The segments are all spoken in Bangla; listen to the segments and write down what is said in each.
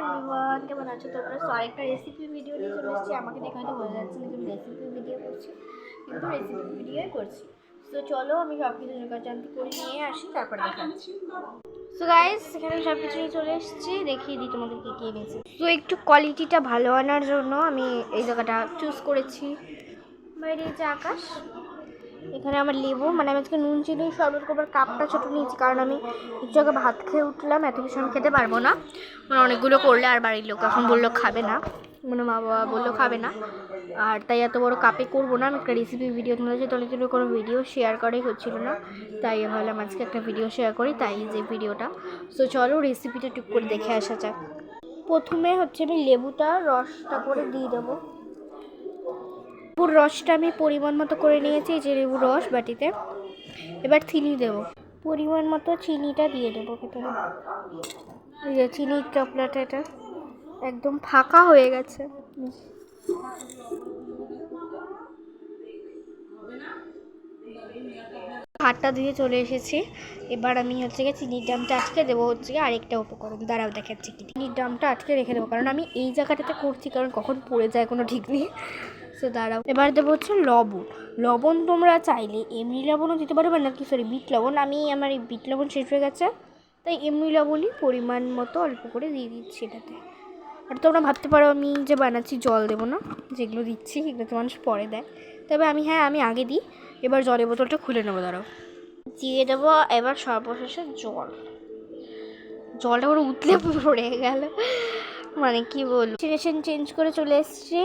এভরিওয়ান, কেমন আছো তোমরা? সো আরেকটা রেসিপি ভিডিও নিয়ে চলে এসেছি। আমাকে দেখে হয়তো বোঝা যাচ্ছে না যে আমি রেসিপি ভিডিও করছি, কিন্তু রেসিপি ভিডিওই করছি। সো চলো আমি সব কিছু জোগাড়জান্তি করে নিয়ে আসি, তারপর দেখাচ্ছি। সো গাইস, এখানে আমি সব কিছু নিয়ে চলে এসেছি, দেখিয়ে দিই তোমাদেরকে কী এনেছি। সো একটু কোয়ালিটিটা ভালো আনার জন্য আমি এই জায়গাটা চুজ করেছি। বাইরে যে আকাশ, এখানে আমার লেবু, মানে আমি আজকে নুন চিনি শরবত করবার কাপটা ছোটো নিয়েছি, কারণ আমি একটু আগে ভাত খেয়ে উঠলাম, এত কিছু আমি খেতে পারবো না, মানে অনেকগুলো করলে আর বাড়ির লোক এখন বললো খাবে না, মানে মা বাবা বললো খাবে না, আর তাই এত বড় কাপে করবো না। আমি একটা রেসিপি ভিডিও তোমাদের সাথে অনেক কোনো ভিডিও শেয়ার করাই হচ্ছিলো না, তাই ভাবলাম আজকে একটা ভিডিও শেয়ার করি, তাই যে ভিডিওটা। সো চলো রেসিপিটা টুক করে দেখে আসা যাক। প্রথমে হচ্ছে আমি লেবুটা রসটা করে দিয়ে দেবো। লেবুর রসটা আমি পরিমাণ মতো করে নিয়েছি, যে লেবুর রস বাটিতে। এবার চিনি দেবো, পরিমাণ মতো চিনিটা দিয়ে দেবো ভেতরে। এই যে চিনির চকলেট, এটা একদম ফাঁকা হয়ে গেছে। হাতটা ধুয়ে চলে এসেছি। এবার আমি হচ্ছে গিয়ে চিনির ডামটা আটকে দেবো, হচ্ছে গিয়ে আরেকটা উপকরণ, দাঁড়াও দেখাচ্ছি কি। চিনির ডামটা আটকে রেখে দেবো, কারণ আমি এই জায়গাটাতে করছি, কারণ কখন পড়ে যায় কোনো ঠিক নেই। সো দাঁড়াও। এবার দেবো হচ্ছে লবণ। লবণ তোমরা চাইলে এমনি লবণও দিতে পারো, নাকি সরি বিট লবণ। আমার এই বিট লবণ শেষ হয়ে গেছে, তাই এমনি লবণই পরিমাণ মতো অল্প করে দিয়ে দিচ্ছি এটাতে। আর তোমরা ভাবতে পারো আমি যে বানাচ্ছি জল দেবো না, যেগুলো দিচ্ছি সেগুলো তো মানুষ পরে দেয়, তবে আমি আগে দিই। এবার জলের বোতলটা খুলে নেবো, দাঁড়াও। দিয়ে দেবো এবার সর্বশেষে জলটা পুরো উতলে পড়ে গেল, মানে কি বলবো। সিচুয়েশন চেঞ্জ করে চলে এসেছি।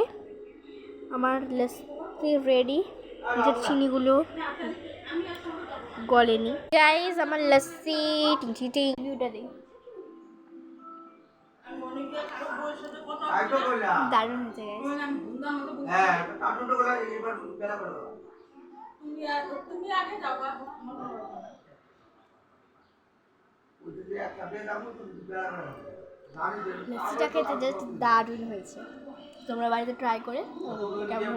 আমার লস্যি রেডি। নিজের চিনিগুলো গলেনি। গাইস, আমার লস্যি টিটা দিই, দারুণ হয়েছে লস্যিটা খেতে জাস্ট দারুণ হয়েছে। তোমরা বাড়িতে ট্রাই করে কেমন